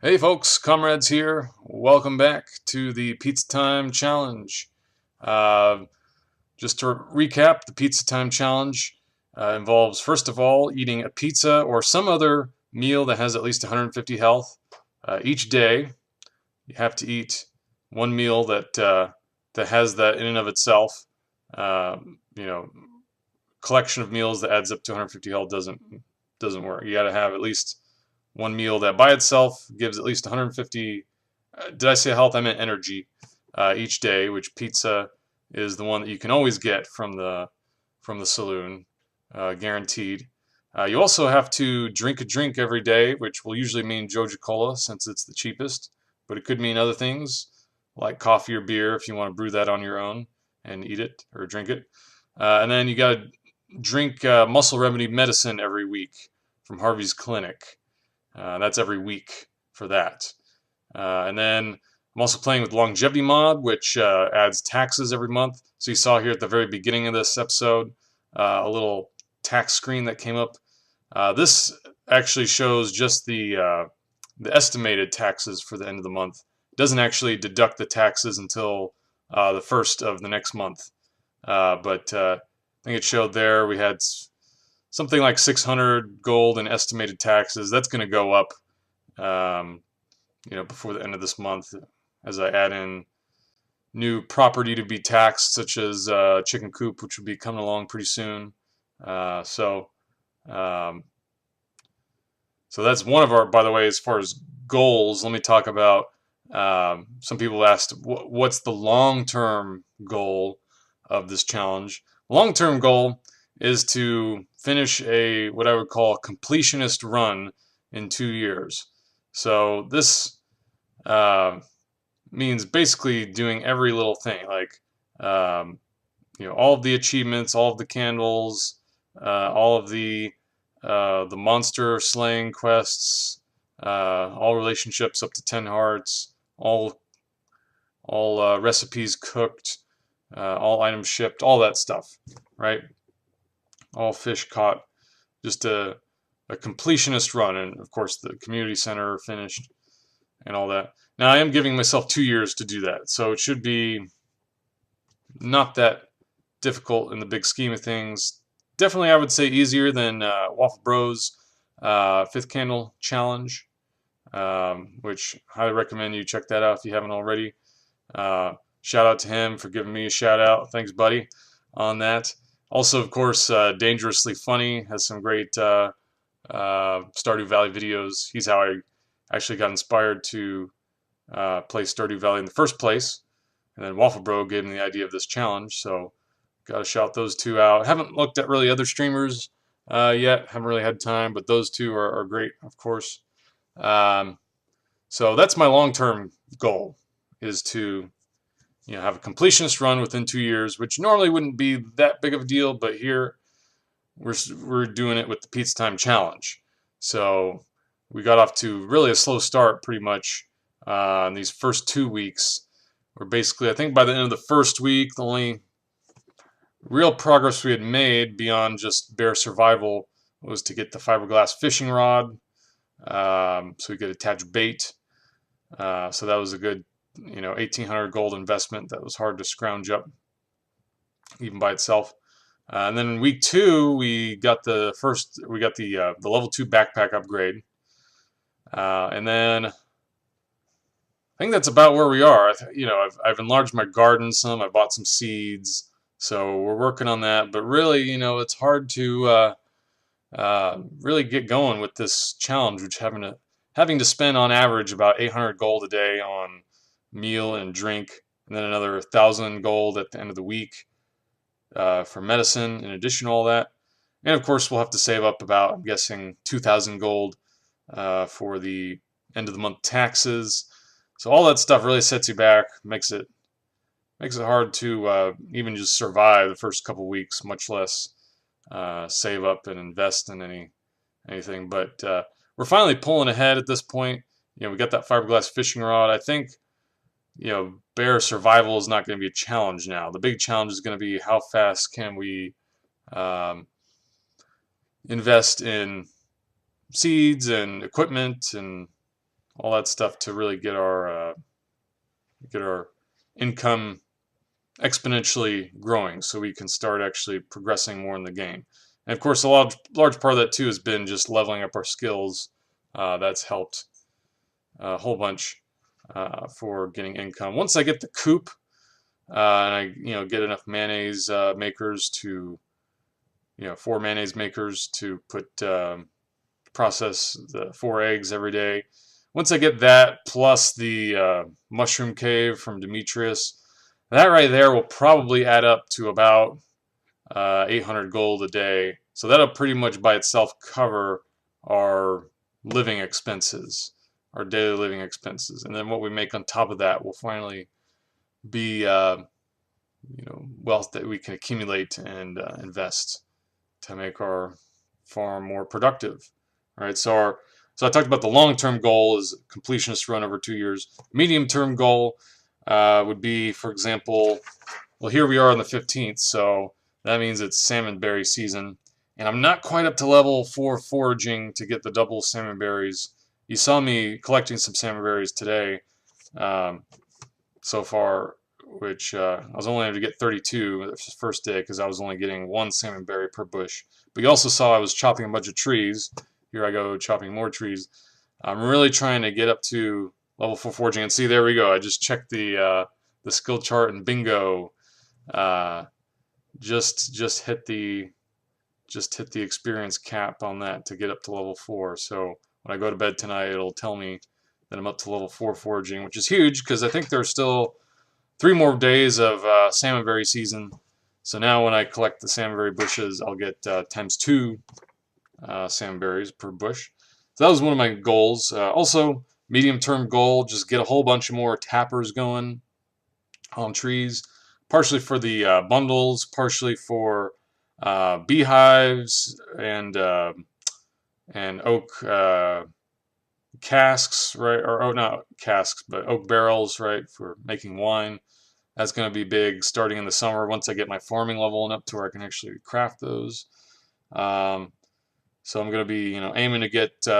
Hey folks, comrades here. Welcome back to the Pizza Time Challenge. Uh, just to recap, the Pizza Time Challenge involves, first of all, eating a pizza or some other meal that has at least 150 health each day. You have to eat one meal that has that in and of itself. Uh, you know, collection of meals that adds up to 150 health doesn't work. You got to have at least one meal that by itself gives at least 150. Did I say health? I meant energy each day, which pizza is the one that you can always get from the saloon, guaranteed. You also have to drink a drink every day, which will usually mean jojacola since it's the cheapest, but it could mean other things like coffee or beer if you want to brew that on your own and eat it or drink it. And then you got to drink muscle remedy medicine every week from Harvey's Clinic. That's every week for that. And then I'm also playing with Longevity Mod, which adds taxes every month. So you saw here at the very beginning of this episode a little tax screen that came up. This actually shows just the estimated taxes for the end of the month. It doesn't actually deduct the taxes until the first of the next month. But I think it showed there we had something like 600 gold in estimated taxes. That's going to go up, um, before the end of this month as I add in new property to be taxed, such as chicken coop, which will be coming along pretty soon. Uh, so, um, so that's one of our, by the way, as far as goals. Let me talk about. Some people asked, what's the long-term goal of this challenge? Long-term goal is to finish a what I would call a completionist run in 2 years. So this uh, means basically doing every little thing, like all of the achievements, all of the candles, all of the monster slaying quests, all relationships up to 10 hearts, all recipes cooked, all items shipped, all that stuff, right? All fish caught, just a completionist run, and of course the community center finished and all that. Now I am giving myself 2 years to do that, so it should be not that difficult in the big scheme of things. Definitely, I would say easier than Wafflebro's Fifth Candle Challenge, which I highly recommend you check that out if you haven't already. Shout out to him for giving me a shout out. Thanks, buddy, on that. Also, of course, Dangerously Funny has some great Stardew Valley videos. He's how I actually got inspired to play Stardew Valley in the first place. And then Wafflebro gave me the idea of this challenge, so got to shout those two out. Haven't looked at really other streamers yet. Haven't really had time, but those two are great, of course. Um, so that's my long-term goal, is to have a completionist run within 2 years, which normally wouldn't be that big of a deal, but here we're doing it with the Pizza Time Challenge. So we got off to really a slow start, pretty much, in these first 2 weeks. Where basically, I think by the end of the first week, the only real progress we had made beyond just bare survival was to get the fiberglass fishing rod, so we could attach bait. So that was a good, 1,800 gold investment. That was hard to scrounge up, even by itself. And then in week 2, we got the level 2 backpack upgrade, and then I think that's about where we are. I've enlarged my garden some. I bought some seeds, so we're working on that. But really, it's hard to really get going with this challenge, which having to spend on average about 800 gold a day on meal and drink, and then another 1,000 gold at the end of the week for medicine. In addition to all that, and of course, we'll have to save up about, I'm guessing, 2,000 gold for the end of the month taxes. So all that stuff really sets you back, makes it hard to even just survive the first couple weeks, much less save up and invest in anything. But we're finally pulling ahead at this point. We got that fiberglass fishing rod. I think bear survival is not going to be a challenge now. The big challenge is going to be how fast can we um, invest in seeds and equipment and all that stuff to really get our income exponentially growing, so we can start actually progressing more in the game. And of course, a large part of that too has been just leveling up our skills. That's helped a whole bunch for getting income. Once I get the coop and I get enough mayonnaise makers to 4 mayonnaise makers to put process the 4 eggs every day. Once I get that plus the mushroom cave from Demetrius, that right there will probably add up to about 800 gold a day. So that'll pretty much by itself cover our living expenses, our daily living expenses. And then what we make on top of that will finally be wealth that we can accumulate and invest to make our farm more productive. All right, so I talked about the long-term goal is completionist run over 2 years. Medium-term goal would be, for example, well, here we are on the 15th, so that means it's salmon berry season. And I'm not quite up to level 4 foraging to get the double salmon berries. You saw me collecting some salmon berries today so far, which I was only able to get 32 the first day because I was only getting 1 salmon berry per bush. But you also saw I was chopping a bunch of trees. Here I go chopping more trees. I'm really trying to get up to level 4 foraging. And see, there we go. I just checked the skill chart and bingo. Just hit the experience cap on that to get up to level 4. So when I go to bed tonight, it'll tell me that I'm up to level 4 foraging, which is huge because I think there's still 3 more days of salmonberry season. So now when I collect the salmonberry bushes, I'll get times 2 salmonberries per bush. So that was one of my goals. Also, medium-term goal, just get a whole bunch more tappers going on trees, partially for the bundles, partially for beehives and oak casks, right? Or not casks, but oak barrels, right, for making wine. That's going to be big starting in the summer once I get my farming level up to where I can actually craft those. So I'm going to be, aiming to get 2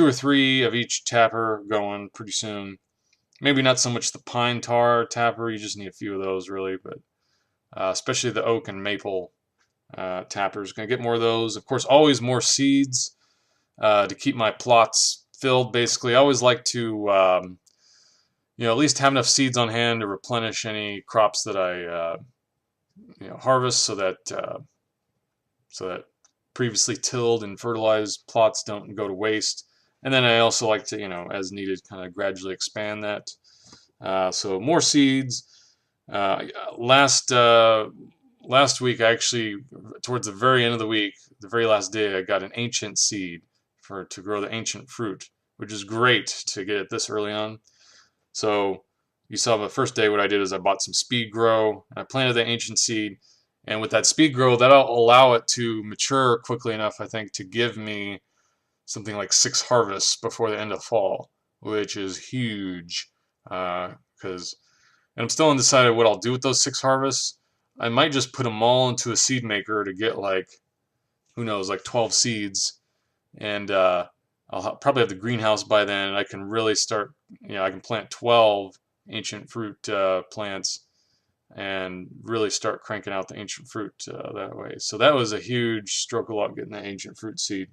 or 3 of each tapper going pretty soon. Maybe not so much the pine tar tapper. You just need a few of those, really, but especially the oak and maple tappers. Going to get more of those. Of course, always more seeds to keep my plots filled. Basically, I always like to, at least have enough seeds on hand to replenish any crops that I, harvest, so that previously tilled and fertilized plots don't go to waste. And then I also like to, as needed, kind of gradually expand that. So more seeds. Last week, actually, towards the very end of the week, the very last day, I got an ancient seed to grow the ancient fruit, which is great to get it this early on. So you saw the first day what I did is I bought some speed grow, and I planted the ancient seed. And with that speed grow, that'll allow it to mature quickly enough, I think, to give me something like 6 harvests before the end of fall, which is huge. And I'm still undecided what I'll do with those 6 harvests. I might just put them all into a seed maker to get, like, who knows, like 12 seeds. And I'll probably have the greenhouse by then, and I can really start, I can plant 12 ancient fruit plants and really start cranking out the ancient fruit that way. So that was a huge stroke of luck getting the ancient fruit seed.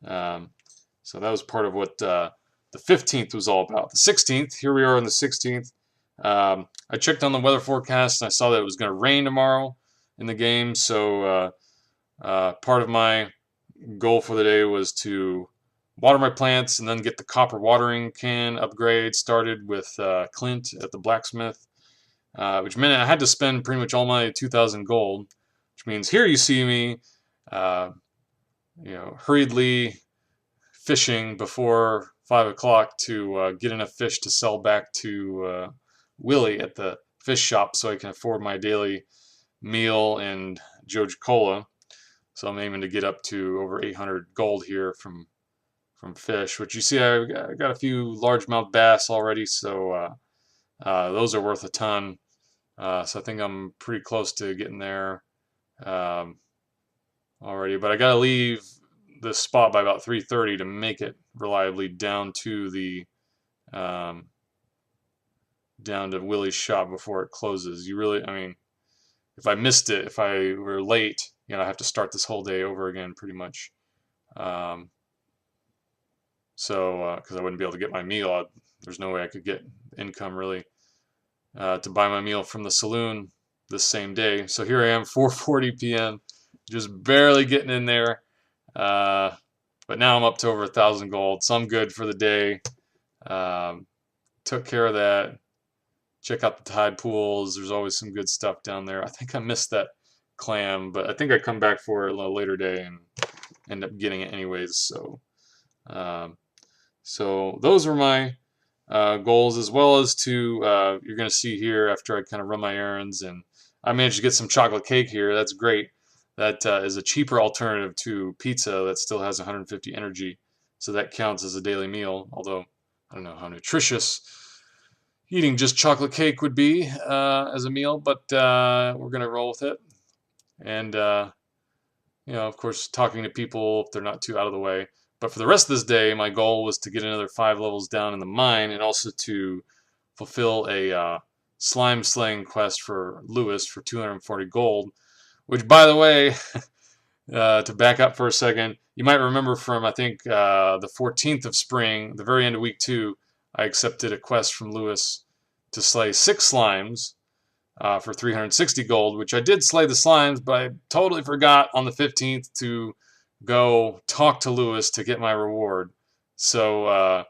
So that was part of what the 15th was all about. The 16th, here we are on the 16th. I checked on the weather forecast and I saw that it was going to rain tomorrow in the game. So part of my goal for the day was to water my plants and then get the copper watering can upgrade started with Clint at the blacksmith. Which meant I had to spend pretty much all my 2,000 gold, which means here you see me, hurriedly fishing before 5 o'clock to get enough fish to sell back to Willie at the fish shop so I can afford my daily meal and jojacola. So I'm aiming to get up to over 800 gold here from fish, which you see I got a few largemouth bass already, so those are worth a ton. So I think I'm pretty close to getting there already. But I got to leave the spot by about 3:30 to make it reliably down to the um, down to Willie's shop before it closes. You really, I mean, if I missed it, if I were late, you know, I have to start this whole day over again pretty much. Um, so, because I wouldn't be able to get my meal, there's no way I could get income really to buy my meal from the saloon this same day. So here I am, 4:40 p.m., just barely getting in there. But now I'm up to over 1,000 gold, so I'm good for the day. Took care of that. Check out the tide pools. There's always some good stuff down there. I think I missed that clam, but I think I come back for it a little later day and end up getting it anyways. Um, so those were my goals, as well as to you're going to see here after I kind of run my errands, and I managed to get some chocolate cake here. That's great. That is a cheaper alternative to pizza that still has 150 energy, so that counts as a daily meal. Although I don't know how nutritious eating just chocolate cake would be as a meal, but we're going to roll with it. And you know, of course, talking to people if they're not too out of the way. But for the rest of this day, my goal was to get another 5 levels down in the mine, and also to fulfill a slime slaying quest for Lewis for 240 gold. Which, by the way, to back up for a second, you might remember from, I think, the 14th of spring, the very end of week 2, I accepted a quest from Lewis to slay 6 slimes for 360 gold, which I did slay the slimes, but I totally forgot on the 15th to go talk to Lewis to get my reward. So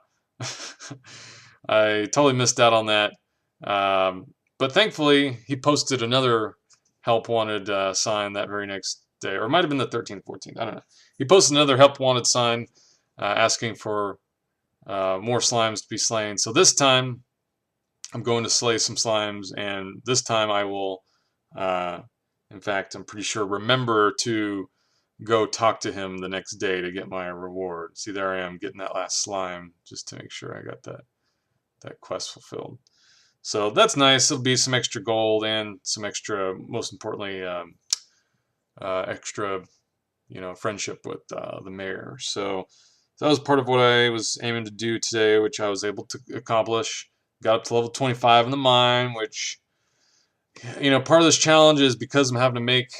I totally missed out on that. But thankfully, he posted another help wanted sign that very next day, or it might have been the 13th, 14th. I don't know. He posted another help wanted sign asking for more slimes to be slain. So this time, I'm going to slay some slimes, and this time I will, in fact, I'm pretty sure, remember to go talk to him the next day to get my reward. See, there I am getting that last slime just to make sure I got that quest fulfilled. So that's nice. It'll be some extra gold and some extra, most importantly, extra, you know, friendship with the mayor. So that was part of what I was aiming to do today, which I was able to accomplish. Got up to level 25 in the mine, which, you know, part of this challenge is because I'm having to make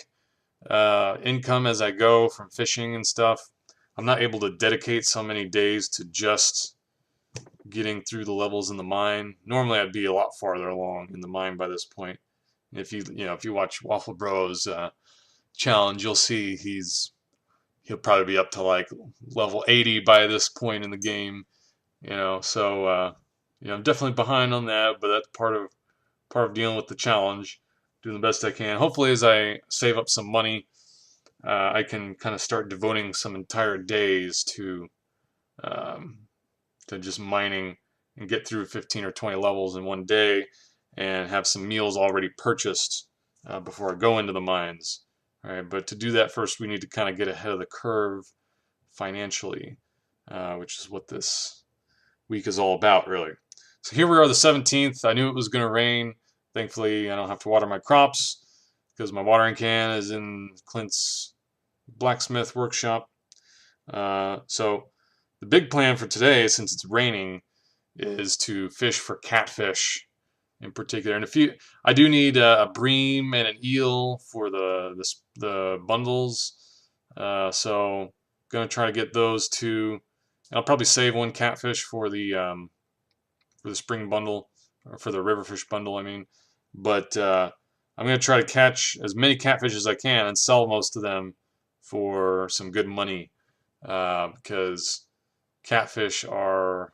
income as I go from fishing and stuff. I'm not able to dedicate so many days to just getting through the levels in the mine. Normally, I'd be a lot farther along in the mine by this point. If if you watch Wafflebro's challenge, you'll see he'll probably be up to like level 80 by this point in the game. You know, so you know, I'm definitely behind on that, but that's part of dealing with the challenge, doing the best I can. Hopefully, as I save up some money, I can kind of start devoting some entire days um, to just mining and get through 15 or 20 levels in one day, and have some meals already purchased before I go into the mines. All right, but to do that first, we need to kind of get ahead of the curve financially, which is what this week is all about, really. So here we are, the 17th. I knew it was going to rain. Thankfully, I don't have to water my crops because my watering can is in Clint's blacksmith workshop. So the big plan for today, since it's raining, is to fish for catfish in particular. And I do need a bream and an eel for the bundles. So gonna try to get those two. I'll probably save one catfish for the spring bundle, or for the riverfish bundle, I mean. But I'm going to try to catch as many catfish as I can and sell most of them for some good money, because catfish are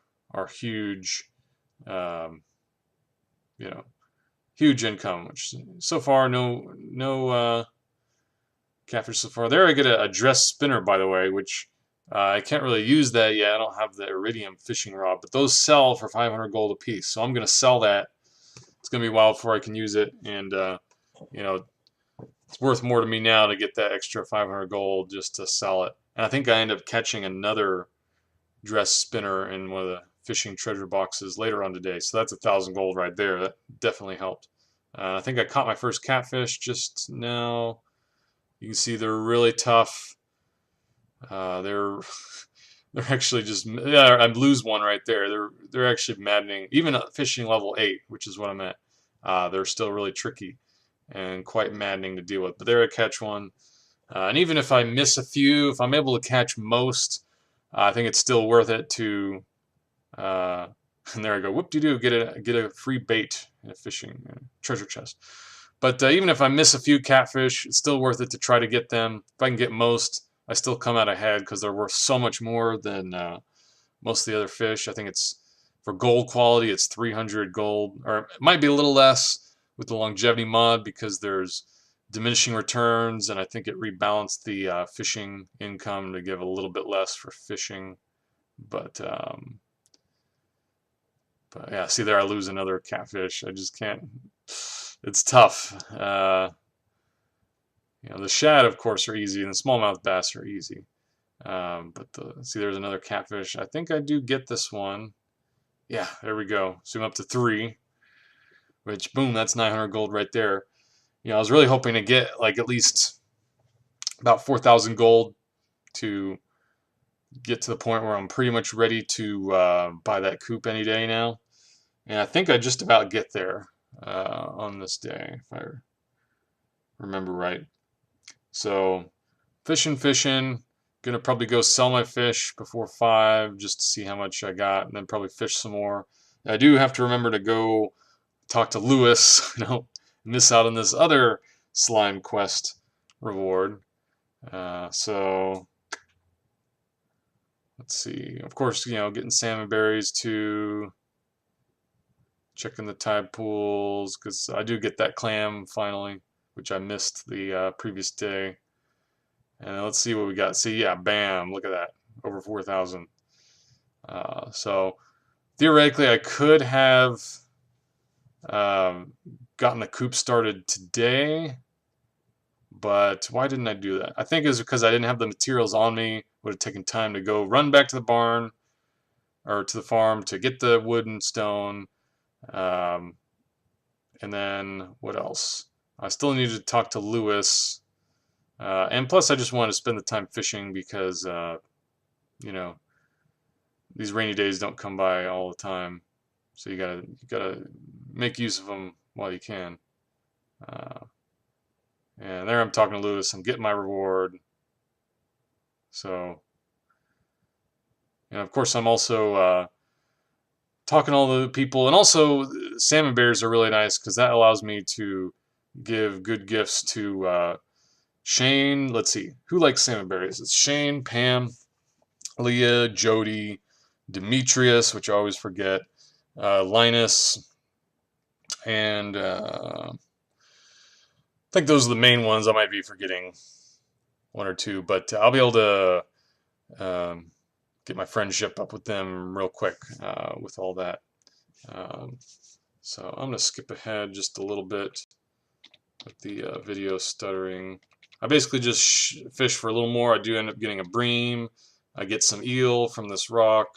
huge, um, you know, huge income. Which so far no catfish so far. There I get a dress spinner, by the way, which I can't really use that yet. I don't have the iridium fishing rod, but those sell for 500 gold a piece. So I'm going to sell that. It's going to be a while before I can use it, and you know, it's worth more to me now to get that extra 500 gold just to sell it. And I think I end up catching another dress spinner in one of the fishing treasure boxes later on today. So that's 1,000 gold right there. That definitely helped. I think I caught my first catfish just now. You can see they're really tough. They're They're actually just, yeah, I lose one right there. They're actually maddening. Even at fishing level 8, which is what I'm at, they're still really tricky and quite maddening to deal with. But there I catch one. And even if I miss a few, if I'm able to catch most, I think it's still worth it to, and there I go, whoop-de-doo, get a free bait in a fishing treasure chest. But even if I miss a few catfish, it's still worth it to try to get them. If I can get most, I still come out ahead because they're worth so much more than most of the other fish. I think it's, for gold quality, it's 300 gold, or it might be a little less with the longevity mod because there's diminishing returns, and I think it rebalanced the fishing income to give a little bit less for fishing. But yeah, see there, I lose another catfish. I just can't. It's tough. You know, the shad, of course, are easy, and the smallmouth bass are easy. But see, there's another catfish. I think I do get this one. Yeah, there we go. Zoom up to 3, which, boom, that's 900 gold right there. You know, I was really hoping to get like at least about 4,000 gold to get to the point where I'm pretty much ready to buy that coop any day now. And I think I just about get there on this day, if I remember right. So, fishing. Gonna probably go sell my fish before 5 just to see how much I got, and then probably fish some more. I do have to remember to go talk to Lewis. You know, miss out on this other slime quest reward. So let's see. Of course, you know, getting salmon berries too. Checking the tide pools because I do get that clam finally, which I missed the previous day. And let's see what we got. See, yeah, bam, look at that, over 4,000. So theoretically, I could have gotten the coop started today, but why didn't I do that? I think it's because I didn't have the materials on me. Would have taken time to go run back to the barn or to the farm to get the wood and stone. And then what else? I still needed to talk to Lewis. And plus, I just wanted to spend the time fishing because, you know, these rainy days don't come by all the time, so you gotta make use of them while you can. And there I'm talking to Lewis. I'm getting my reward. So, and of course, I'm also talking to all the people, and also salmon berries are really nice because that allows me to give good gifts to Shane. Let's see, who likes salmon berries? It's Shane, Pam, Leah, Jody, Demetrius, which I always forget, Linus, and I think those are the main ones. I might be forgetting one or two, but I'll be able to get my friendship up with them real quick with all that. So I'm going to skip ahead just a little bit with the video stuttering. I basically just fish for a little more. I do end up getting a bream. I get some eel from this rock.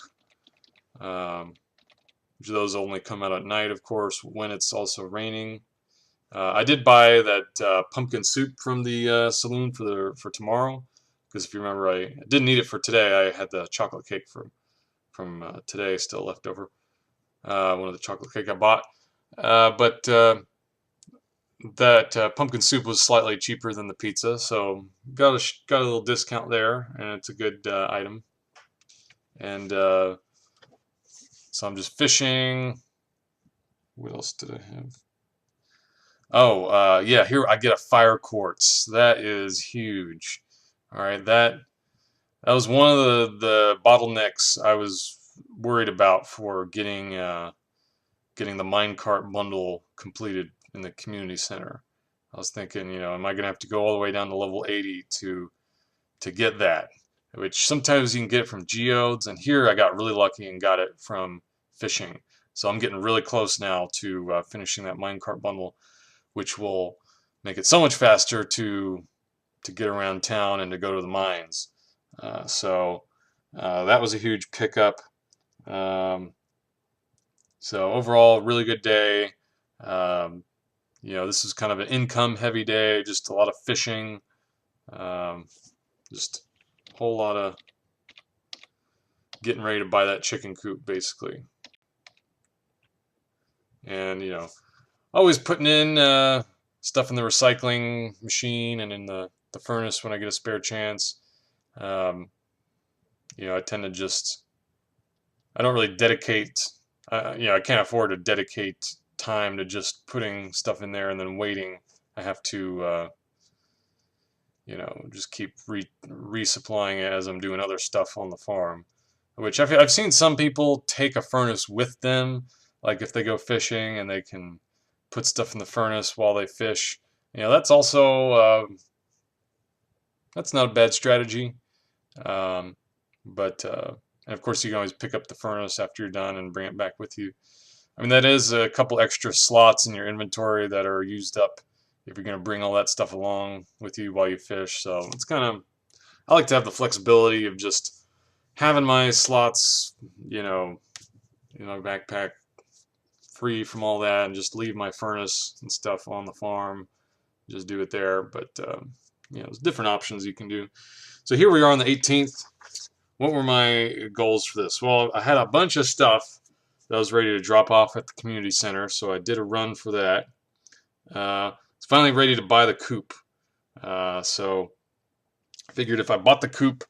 Those only come out at night, of course, when it's also raining. I did buy that pumpkin soup from the Saloon for tomorrow, because if you remember, I didn't need it for today. I had the chocolate cake from today still left over. One of the chocolate cake I bought. But that pumpkin soup was slightly cheaper than the pizza, so got a little discount there, and it's a good item. And so I'm just fishing. What else did I have? Oh, yeah, here I get a fire quartz. That is huge. All right, that was one of the bottlenecks I was worried about for getting the minecart bundle completed in the community center. I was thinking, you know, am I gonna have to go all the way down to level 80 to get that? Which sometimes you can get from geodes, and here I got really lucky and got it from fishing. So I'm getting really close now to finishing that minecart bundle, which will make it so much faster to get around town and to go to the mines. So that was a huge pickup. So overall, really good day. You know, this is kind of an income-heavy day, just a lot of fishing, just a whole lot of getting ready to buy that chicken coop, basically. And, you know, always putting in stuff in the recycling machine and in the furnace when I get a spare chance. Um, you know, I tend to just, I don't really dedicate, you know, I can't afford to dedicate time to just putting stuff in there and then waiting. I have to, you know, just keep resupplying it as I'm doing other stuff on the farm. Which I've seen some people take a furnace with them, like if they go fishing and they can put stuff in the furnace while they fish. You know, that's also that's not a bad strategy. Um, but and of course you can always pick up the furnace after you're done and bring it back with you. I mean, that is a couple extra slots in your inventory that are used up if you're going to bring all that stuff along with you while you fish. So it's kind of, I like to have the flexibility of just having my slots, you know, in my backpack free from all that, and just leave my furnace and stuff on the farm. Just do it there. But you know, there's different options you can do. So here we are on the 18th. What were my goals for this? Well, I had a bunch of stuff that I was ready to drop off at the community center, so I did a run for that. I was finally ready to buy the coop. So I figured if I bought the coop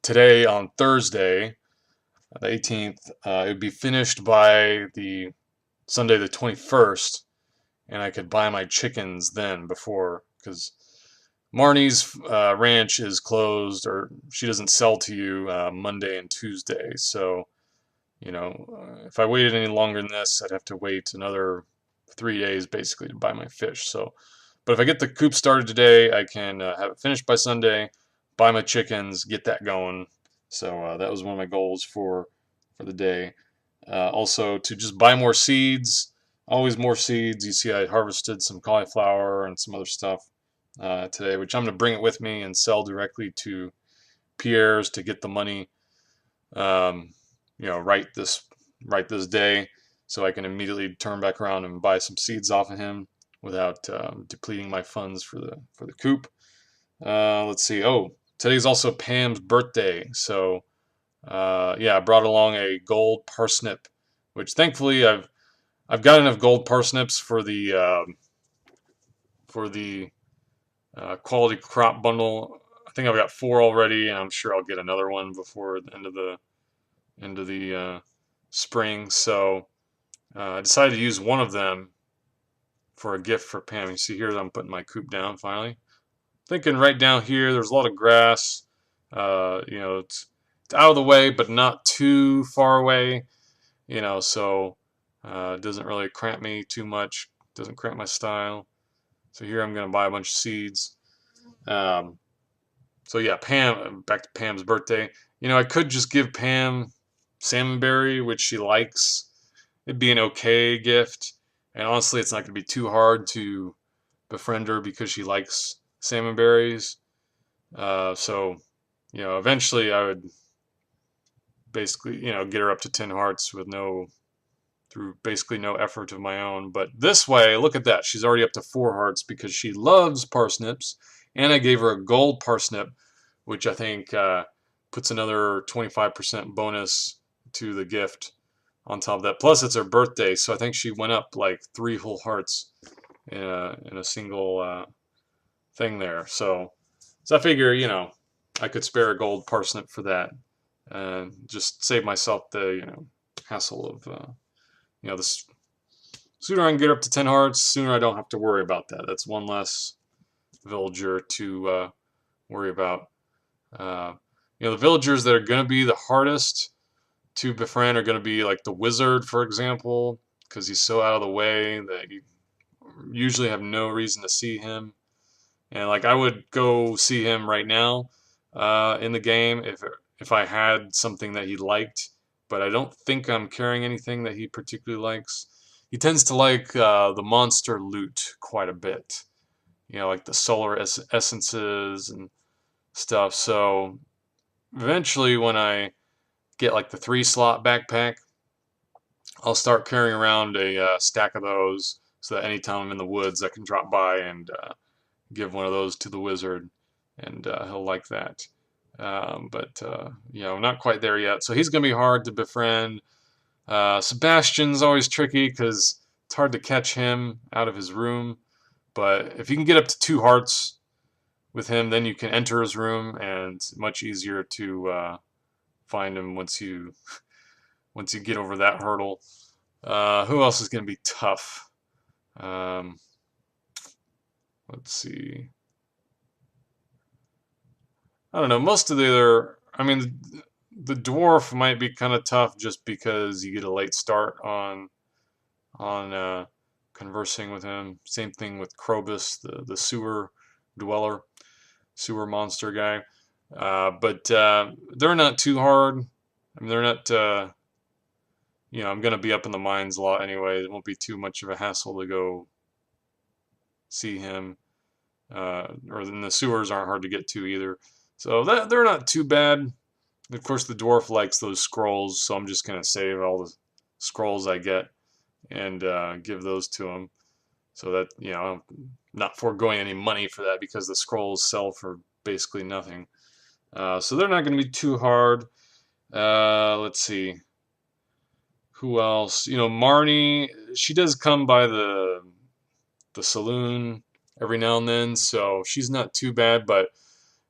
today on Thursday, the 18th, it would be finished by the Sunday the 21st, and I could buy my chickens then before, because Marnie's ranch is closed, or she doesn't sell to you Monday and Tuesday. So, you know, if I waited any longer than this, I'd have to wait another 3 days basically to buy my fish. So, but if I get the coop started today, I can have it finished by Sunday, buy my chickens, get that going. So that was one of my goals for the day. Also, to just buy more seeds, always more seeds. You see, I harvested some cauliflower and some other stuff today, which I'm going to bring it with me and sell directly to Pierre's to get the money, you know, right this day, so I can immediately turn back around and buy some seeds off of him without depleting my funds for the coop. Let's see. Oh, today's also Pam's birthday, so yeah, I brought along a gold parsnip, which thankfully I've got enough gold parsnips for the quality crop bundle. I think I've got 4 already, and I'm sure I'll get another one before the end of the spring. So I decided to use one of them for a gift for Pam. You see here that I'm putting my coop down finally. Thinking right down here, there's a lot of grass. You know, it's out of the way, but not too far away. You know, so it doesn't really cramp me too much. Doesn't cramp my style. So here I'm going to buy a bunch of seeds. So yeah, Pam, back to Pam's birthday. You know, I could just give Pam salmonberry, which she likes. It'd be an okay gift. And honestly, it's not going to be too hard to befriend her because she likes salmon berries. So, you know, eventually I would basically, you know, get her up to 10 hearts with through basically no effort of my own. But this way, look at that. She's already up to 4 hearts because she loves parsnips. And I gave her a gold parsnip, which I think puts another 25% bonus to the gift on top of that. Plus, it's her birthday, so I think she went up like 3 whole hearts in a single thing there. So I figure, you know, I could spare a gold parsnip for that, and just save myself the, you know, hassle of, you know, the sooner I can get up to 10 hearts, sooner I don't have to worry about that. That's one less villager to worry about. You know, the villagers that are going to be the hardest to befriend are going to be like the wizard, for example, because he's so out of the way that you usually have no reason to see him. And like I would go see him right now in the game if I had something that he liked, but I don't think I'm carrying anything that he particularly likes. He tends to like the monster loot quite a bit, you know, like the solar essences and stuff. So eventually, when I get like the 3-slot backpack, I'll start carrying around a stack of those, so that anytime I'm in the woods, I can drop by and give one of those to the wizard, and he'll like that. but you know, not quite there yet. So he's going to be hard to befriend. Sebastian's always tricky because it's hard to catch him out of his room. But if you can get up to 2 hearts with him, then you can enter his room, and it's much easier to find him once you get over that hurdle. Who else is going to be tough? Let's see. I don't know. Most of the other, I mean, the dwarf might be kind of tough just because you get a late start on conversing with him. Same thing with Krobus, the sewer dweller, sewer monster guy. But they're not too hard. I mean, they're not. You know, I'm gonna be up in the mines a lot anyway. It won't be too much of a hassle to go see him. Or then the sewers aren't hard to get to either. So they're not too bad. Of course, the dwarf likes those scrolls, so I'm just gonna save all the scrolls I get and give those to him. So that, you know, I'm not foregoing any money for that because the scrolls sell for basically nothing. So they're not going to be too hard. Let's see. Who else? You know, Marnie, she does come by the saloon every now and then, so she's not too bad, but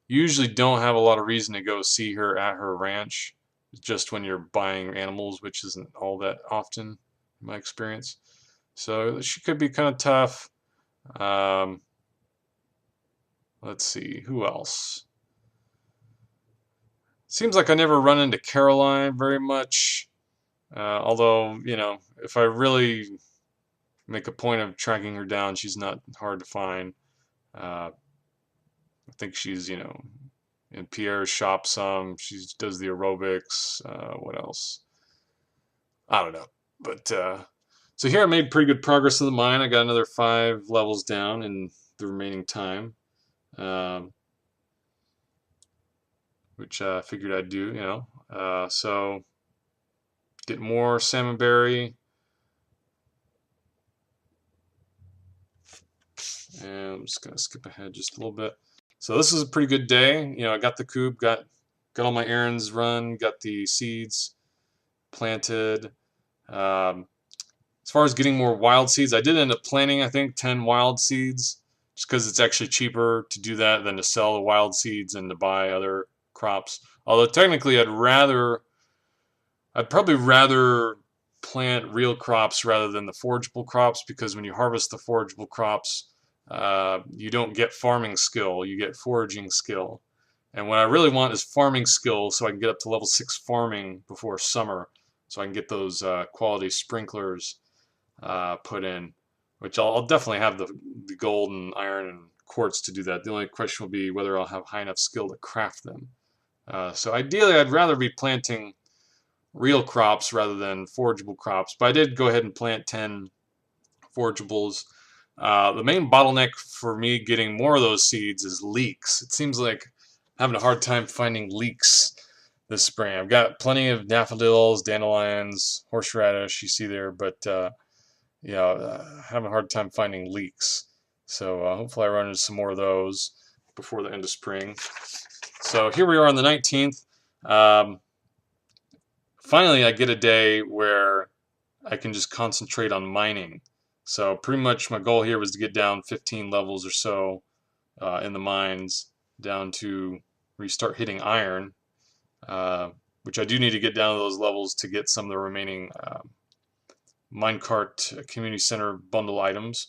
you usually don't have a lot of reason to go see her at her ranch, just when you're buying animals, which isn't all that often in my experience. So she could be kind of tough. Let's see, who else? Seems like I never run into Caroline very much. Although, you know, if I really make a point of tracking her down, she's not hard to find. I think she's, you know, in Pierre's shop some. She does the aerobics. What else? I don't know. But so here I made pretty good progress in the mine. I got another 5 levels down in the remaining time, which I figured I'd do, you know. So get more salmonberry. And I'm just gonna skip ahead just a little bit. So this is a pretty good day. You know, I got the coop, got all my errands run, got the seeds planted. As far as getting more wild seeds, I did end up planting, I think, 10 wild seeds, just because it's actually cheaper to do that than to sell the wild seeds and to buy other crops. Although technically, I'd probably rather plant real crops rather than the forageable crops, because when you harvest the forageable crops, you don't get farming skill, you get foraging skill. And what I really want is farming skill so I can get up to level 6 farming before summer, so I can get those quality sprinklers put in, which I'll definitely have the gold and iron and quartz to do that. The only question will be whether I'll have high enough skill to craft them. So ideally, I'd rather be planting real crops rather than forageable crops, but I did go ahead and plant 10 forageables. The main bottleneck for me getting more of those seeds is leeks. It seems like I'm having a hard time finding leeks this spring. I've got plenty of daffodils, dandelions, horseradish you see there, but you know, having a hard time finding leeks. So hopefully I run into some more of those before the end of spring. So here we are on the 19th. Finally, I get a day where I can just concentrate on mining. So pretty much my goal here was to get down 15 levels or so in the mines, down to where you start hitting iron, which I do need to get down to those levels to get some of the remaining minecart community center bundle items.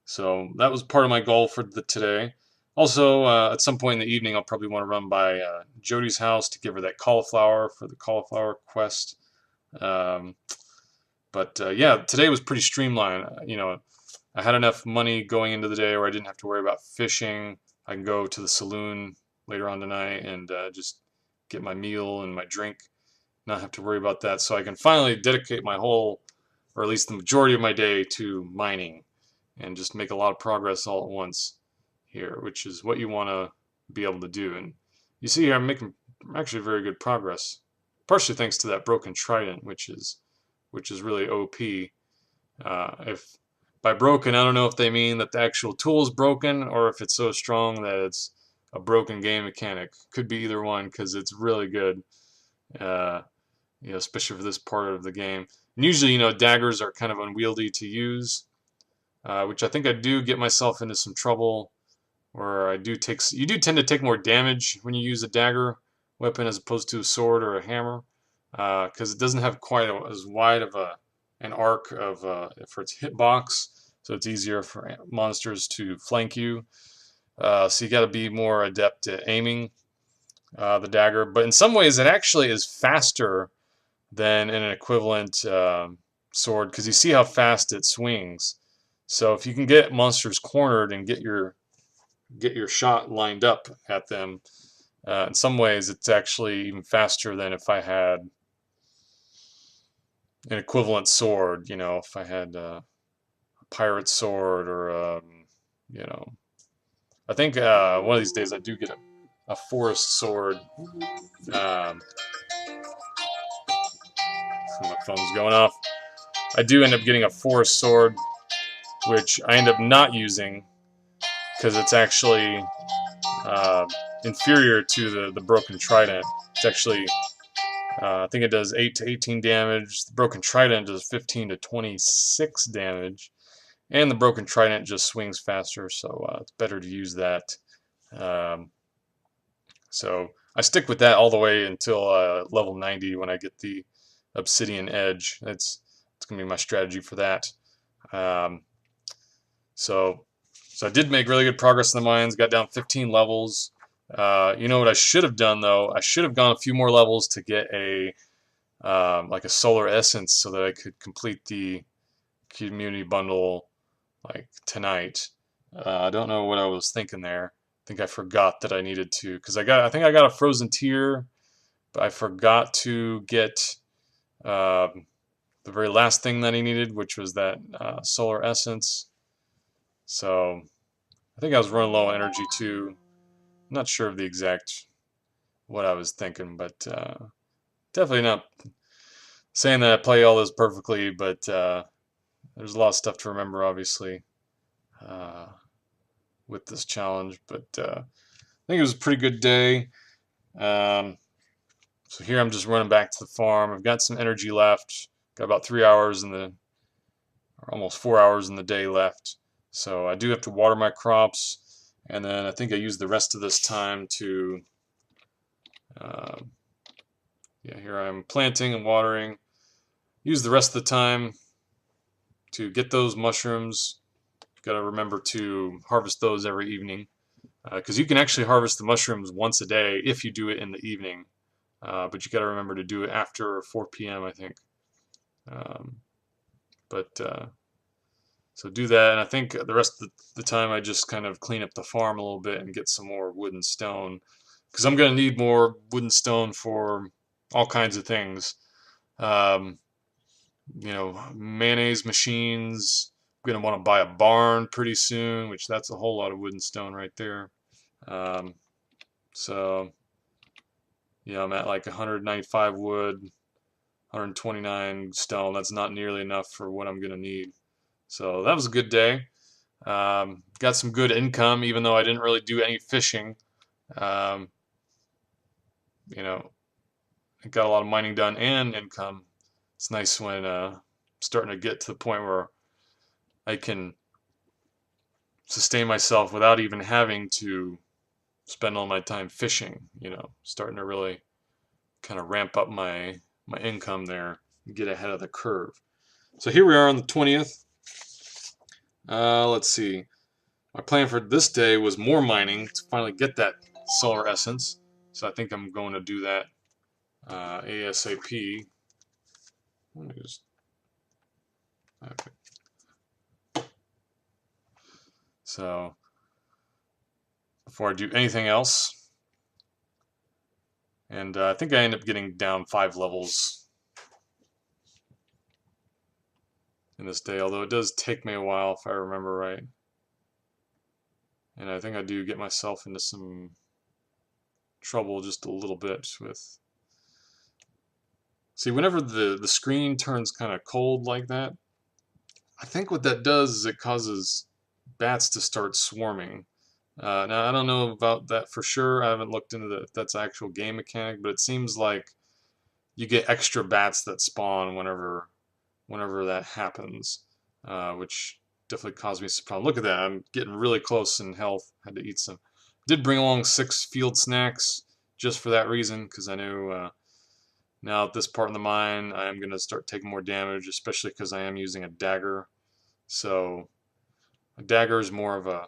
So that was part of my goal for today. Also, at some point in the evening, I'll probably want to run by Jody's house to give her that cauliflower for the cauliflower quest. But yeah, today was pretty streamlined. You know, I had enough money going into the day where I didn't have to worry about fishing. I can go to the saloon later on tonight and just get my meal and my drink, not have to worry about that. So I can finally dedicate my whole, or at least the majority of my day, to mining and just make a lot of progress all at once here, which is what you want to be able to do. And you see here I'm making actually very good progress, partially thanks to that broken trident, which is really OP. If by broken, I don't know if they mean that the actual tool is broken or if it's so strong that it's a broken game mechanic. Could be either one because it's really good. Uh, especially for this part of the game. And usually, daggers are kind of unwieldy to use, which I think I do get myself into some trouble. Or you do tend to take more damage when you use a dagger weapon as opposed to a sword or a hammer, because it doesn't have quite as wide of an arc of for its hitbox, so it's easier for monsters to flank you. So you got to be more adept at aiming the dagger. But in some ways, it actually is faster than in an equivalent sword, because you see how fast it swings. So if you can get monsters cornered and get your shot lined up at them, in some ways it's actually even faster than if I had an equivalent sword. If I had a pirate sword or I think one of these days I do get a forest sword. My phone's going off. I do end up getting a forest sword, which I end up not using because it's actually inferior to the broken trident. It's actually, I think it does 8 to 18 damage. The broken trident does 15 to 26 damage, and the broken trident just swings faster, so it's better to use that. So I stick with that all the way until level 90 when I get the obsidian edge. It's going to be my strategy for that. So I did make really good progress in the mines. Got down 15 levels. What I should have done though? I should have gone a few more levels to get a like a solar essence so that I could complete the community bundle like tonight. I don't know what I was thinking there. I think I forgot that I needed to, because I think I got a frozen tear, but I forgot to get the very last thing that I needed, which was that solar essence. So I think I was running low on energy too. I'm not sure of the exact what I was thinking, but definitely not saying that I play all this perfectly, but there's a lot of stuff to remember, obviously, with this challenge. But I think it was a pretty good day. So here I'm just running back to the farm. I've got some energy left. Got about 3 hours or almost 4 hours in the day left. So I do have to water my crops, and then I think I use the rest of this time to, here I'm planting and watering. Use the rest of the time to get those mushrooms. Got to remember to harvest those every evening, because you can actually harvest the mushrooms once a day if you do it in the evening. But you got to remember to do it after 4 p.m. I think. So do that, and I think the rest of the time I just kind of clean up the farm a little bit and get some more wood and stone, because I'm going to need more wood and stone for all kinds of things. Mayonnaise machines. I'm going to want to buy a barn pretty soon, which that's a whole lot of wood and stone right there. So I'm at like 195 wood, 129 stone. That's not nearly enough for what I'm going to need. So that was a good day. Got some good income, even though I didn't really do any fishing. I got a lot of mining done and income. It's nice when starting to get to the point where I can sustain myself without even having to spend all my time fishing. Starting to really kind of ramp up my income there and get ahead of the curve. So here we are on the 20th. Let's see. My plan for this day was more mining to finally get that solar essence. So I think I'm going to do that ASAP. Let me just... Okay. So before I do anything else, and I think I end up getting down 5 levels in this day, although it does take me a while if I remember right. And I think I do get myself into some trouble just a little bit with... See, whenever the screen turns kind of cold like that, I think what that does is it causes bats to start swarming. Now, I don't know about that for sure. I haven't looked into if that's actual game mechanic, but it seems like you get extra bats that spawn whenever that happens, which definitely caused me some problem. Look at that. I'm getting really close in health. Had to eat some. Did bring along 6 field snacks just for that reason, because I knew now at this part in the mine I am going to start taking more damage, especially because I am using a dagger. So a dagger is more of a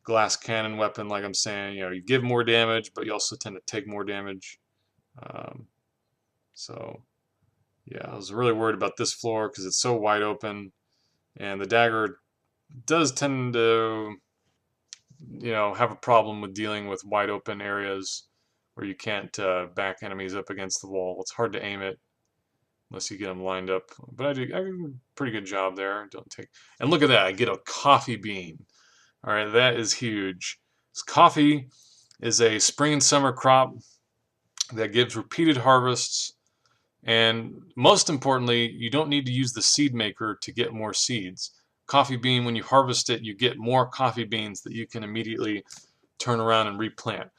glass cannon weapon, like I'm saying. You know, you give more damage, but you also tend to take more damage. Um, so yeah, I was really worried about this floor because it's so wide open, and the dagger does tend to, have a problem with dealing with wide open areas where you can't back enemies up against the wall. It's hard to aim it unless you get them lined up. But I do a pretty good job there. Don't take. And look at that! I get a coffee bean. All right, that is huge. This coffee is a spring and summer crop that gives repeated harvests. And most importantly, you don't need to use the seed maker to get more seeds. Coffee bean, when you harvest it, you get more coffee beans that you can immediately turn around and replant.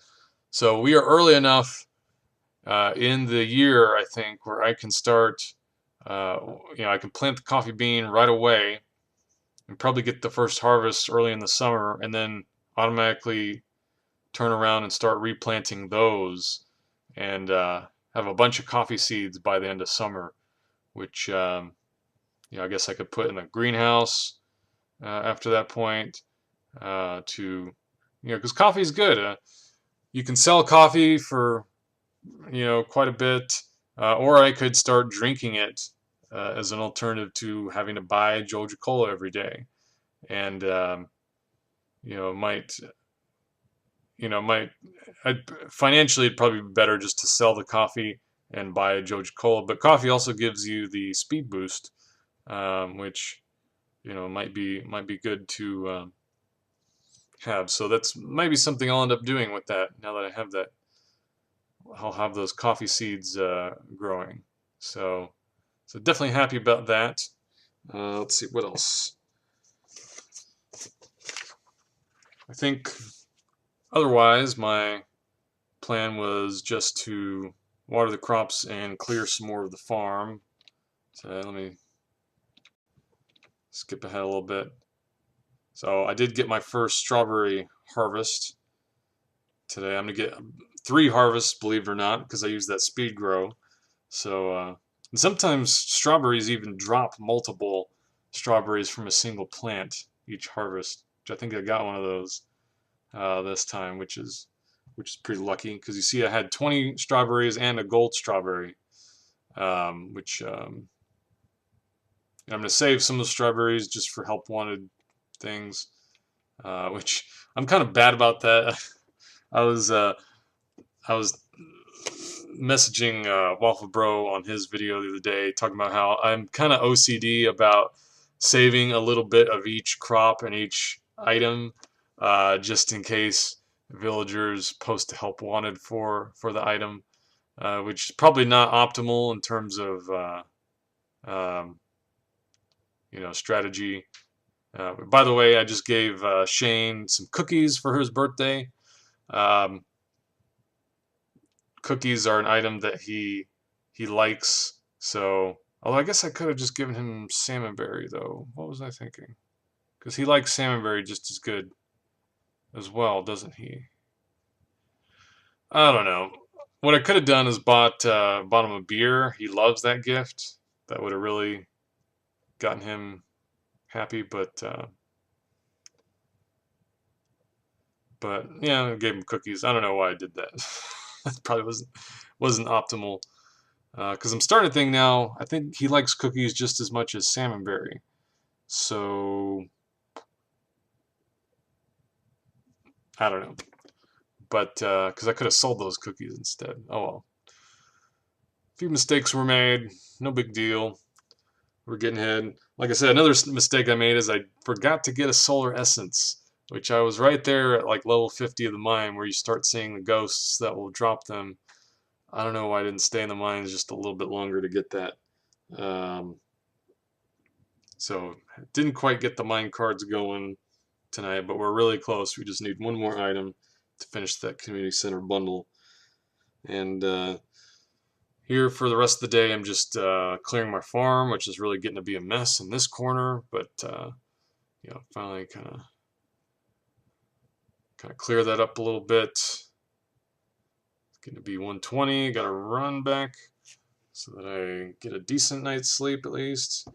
So we are early enough in the year, I think, where I can start, I can plant the coffee bean right away and probably get the first harvest early in the summer, and then automatically turn around and start replanting those, and have a bunch of coffee seeds by the end of summer, which I guess I could put in a greenhouse after that point, because coffee is good. You can sell coffee for quite a bit, or I could start drinking it as an alternative to having to buy jojacola every day, and it might financially it'd probably be better just to sell the coffee and buy a jojacola. But coffee also gives you the speed boost, which might be good to have. So that's maybe something I'll end up doing with that. Now that I have that, I'll have those coffee seeds growing. So definitely happy about that. Let's see what else. I think otherwise my plan was just to water the crops and clear some more of the farm. So let me skip ahead a little bit. So I did get my first strawberry harvest today. I'm gonna get 3 harvests, believe it or not, because I use that speed grow. So and sometimes strawberries even drop multiple strawberries from a single plant each harvest, which I think I got one of those this time, which is pretty lucky, because you see I had 20 strawberries and a gold strawberry, which I'm going to save some of the strawberries just for help wanted things, which I'm kind of bad about that. I was messaging Wafflebro on his video the other day, talking about how I'm kind of OCD about saving a little bit of each crop and each item, just in case villagers post a help wanted for the item, which is probably not optimal in terms of um, strategy. By the way, I just gave Shane some cookies for his birthday. Um, Cookies are an item that he likes. So, although I guess I could have just given him salmonberry though. What was I thinking? Because he likes salmonberry just as good as well, doesn't he? I don't know. What I could have done is bought him a beer. He loves that gift. That would have really gotten him happy. But yeah, I gave him cookies. I don't know why I did that. That probably wasn't optimal. Because I'm starting to think now, I think he likes cookies just as much as salmonberry. So, I don't know. But, because I could have sold those cookies instead. Oh well. A few mistakes were made. No big deal. We're getting ahead. Like I said, another mistake I made is I forgot to get a solar essence, which I was right there at like level 50 of the mine, where you start seeing the ghosts that will drop them. I don't know why I didn't stay in the mines just a little bit longer to get that. So didn't quite get the mine cards going tonight, but we're really close. We just need one more item to finish that community center bundle. And here for the rest of the day, I'm just clearing my farm, which is really getting to be a mess in this corner, but finally kind of clear that up a little bit. It's getting to be 1:20. Got to run back so that I get a decent night's sleep at least.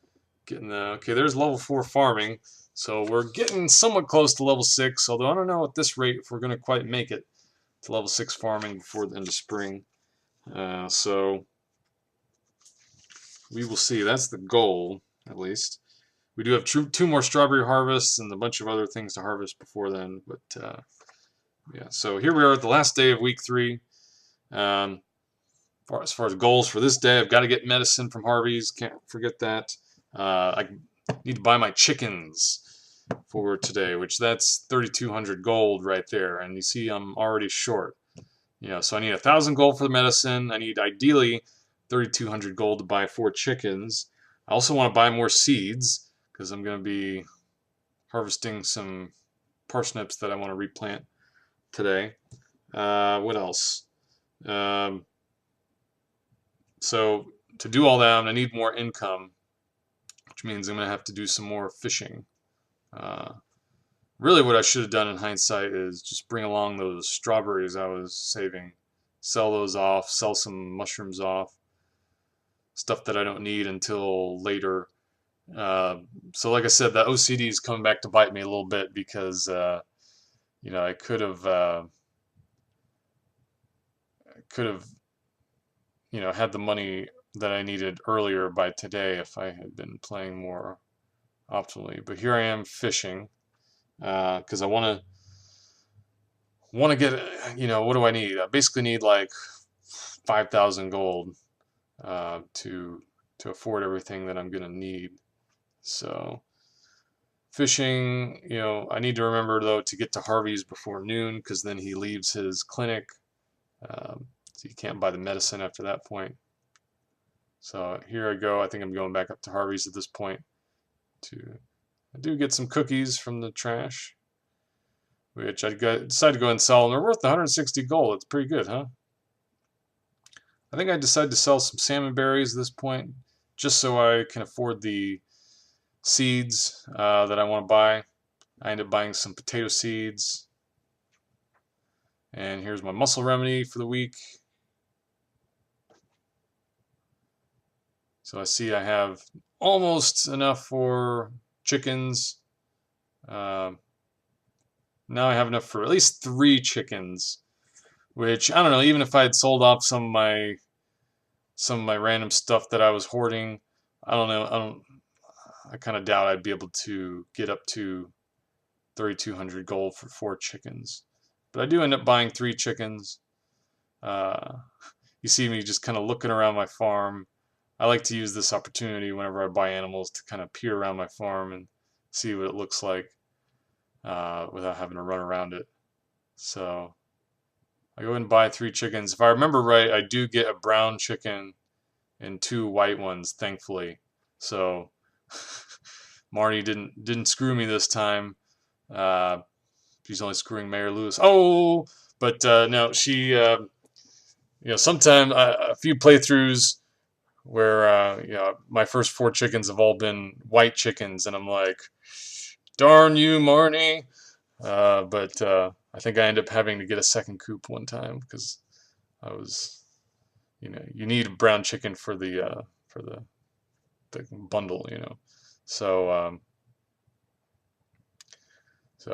Okay, there's level 4 farming. So we're getting somewhat close to level 6, although I don't know at this rate if we're going to quite make it to level 6 farming before the end of spring. So we will see. That's the goal, at least. We do have two more strawberry harvests and a bunch of other things to harvest before then. But yeah, so here we are at the last day of week 3. As far as goals for this day, I've got to get medicine from Harvey's. Can't forget that. I need to buy my chickens for today, which that's 3,200 gold right there. And you see I'm already short. So I need 1,000 gold for the medicine. I need ideally 3,200 gold to buy 4 chickens. I also want to buy more seeds because I'm going to be harvesting some parsnips that I want to replant today. What else? So to do all that, I'm going to need more income, which means I'm going to have to do some more fishing. Really what I should have done in hindsight is just bring along those strawberries I was saving, sell those off, sell some mushrooms off, stuff that I don't need until later. So like I said, that OCD is coming back to bite me a little bit because I could have had the money that I needed earlier by today if I had been playing more optimally. But here I am fishing because I want to get, what do I need? I basically need like 5,000 gold to afford everything that I'm gonna need. So fishing, I need to remember though to get to Harvey's before noon because then he leaves his clinic. So you can't buy the medicine after that point. So here I go. I think I'm going back up to Harvey's at this point. I do get some cookies from the trash, which I decided to go and sell, and they're worth 160 gold. It's pretty good, huh? I think I decided to sell some salmon berries at this point, just so I can afford the seeds that I want to buy. I ended up buying some potato seeds. And here's my muscle remedy for the week. So I see I have almost enough for chickens. Now I have enough for at least 3 chickens, which I don't know. Even if I had sold off some of my random stuff that I was hoarding, I don't know. I kind of doubt I'd be able to get up to 3,200 gold for 4 chickens. But I do end up buying 3 chickens. You see me just kind of looking around my farm. I like to use this opportunity whenever I buy animals to kind of peer around my farm and see what it looks like without having to run around it. So I go and buy 3 chickens. If I remember right, I do get a brown chicken and 2 white ones, thankfully. So Marnie didn't screw me this time. She's only screwing Mayor Lewis. Oh, but no, she sometime a few playthroughs where my first 4 chickens have all been white chickens, and I'm like, darn you, Marnie. But I think I ended up having to get a second coop one time because I was, you need a brown chicken for the bundle, So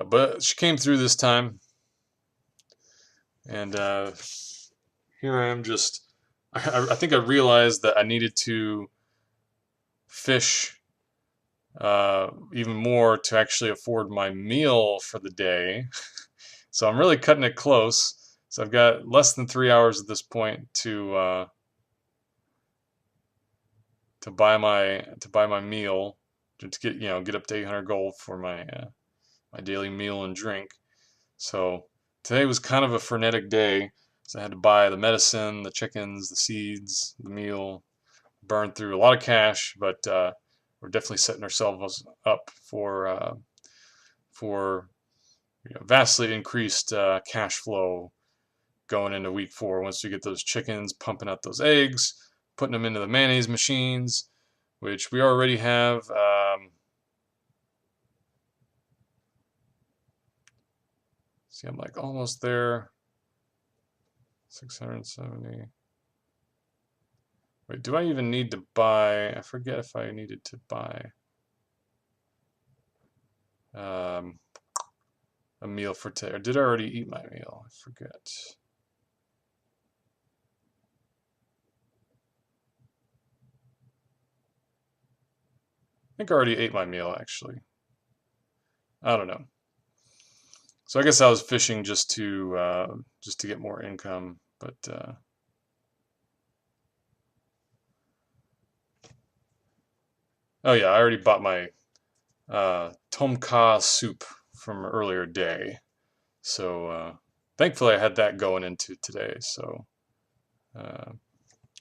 but she came through this time, and here I am just. I think I realized that I needed to fish even more to actually afford my meal for the day. So I'm really cutting it close. So I've got less than 3 hours at this point to buy my meal to get up to 800 gold for my daily meal and drink. So today was kind of a frenetic day. So I had to buy the medicine, the chickens, the seeds, the meal, burn through a lot of cash, but we're definitely setting ourselves up for vastly increased cash flow going into week 4 once we get those chickens pumping out those eggs, putting them into the mayonnaise machines, which we already have. See, I'm like almost there. 670. Wait, do I even need to buy? I forget if I needed to buy a meal for today. Or did I already eat my meal? I forget. I think I already ate my meal, actually. I don't know. So I guess I was fishing just to get more income, but oh yeah, I already bought my tom kha soup from earlier day. So thankfully I had that going into today, so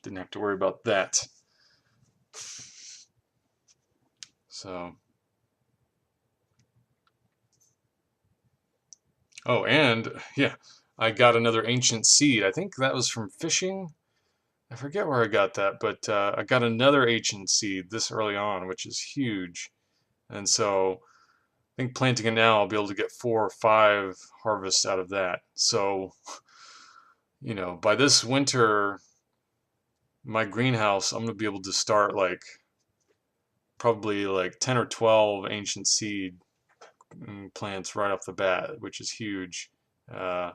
didn't have to worry about that. So, oh, and yeah, I got another ancient seed. I think that was from fishing. I forget where I got that, but I got another ancient seed this early on, which is huge. And so I think planting it now, I'll be able to get 4 or 5 harvests out of that. So, by this winter, my greenhouse, I'm going to be able to start like probably like 10 or 12 ancient seed plants right off the bat, which is huge. Uh,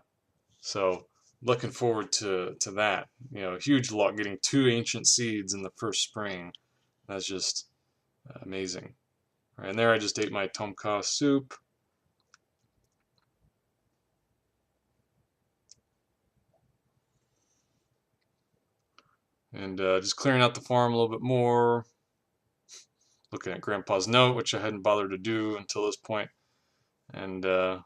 so looking forward to that. Huge luck getting 2 ancient seeds in the first spring. That's just amazing. Right, and there I just ate my tom kha soup. And just clearing out the farm a little bit more. Looking at Grandpa's note, which I hadn't bothered to do until this point. And I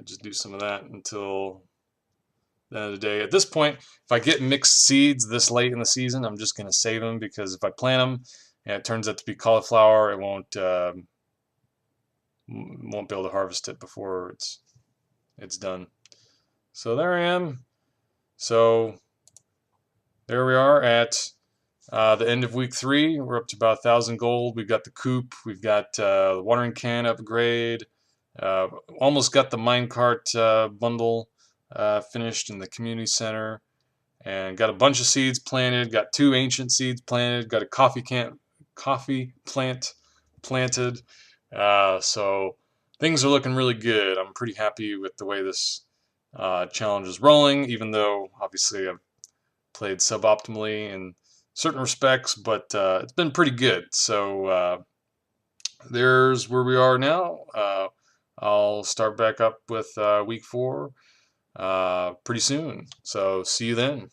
just do some of that until the end of the day. At this point, if I get mixed seeds this late in the season, I'm just going to save them, because if I plant them and it turns out to be cauliflower, it won't be able to harvest it before it's done. So there I am. So there we are at the end of week 3. We're up to about 1,000 gold. We've got the coop. We've got the watering can upgrade. Almost got the minecart bundle finished in the community center. And got a bunch of seeds planted. Got 2 ancient seeds planted. Got a coffee plant planted. So things are looking really good. I'm pretty happy with the way this challenge is rolling, even though obviously I've played suboptimally in certain respects, but it's been pretty good. So there's where we are now. I'll start back up with week 4 pretty soon. So see you then.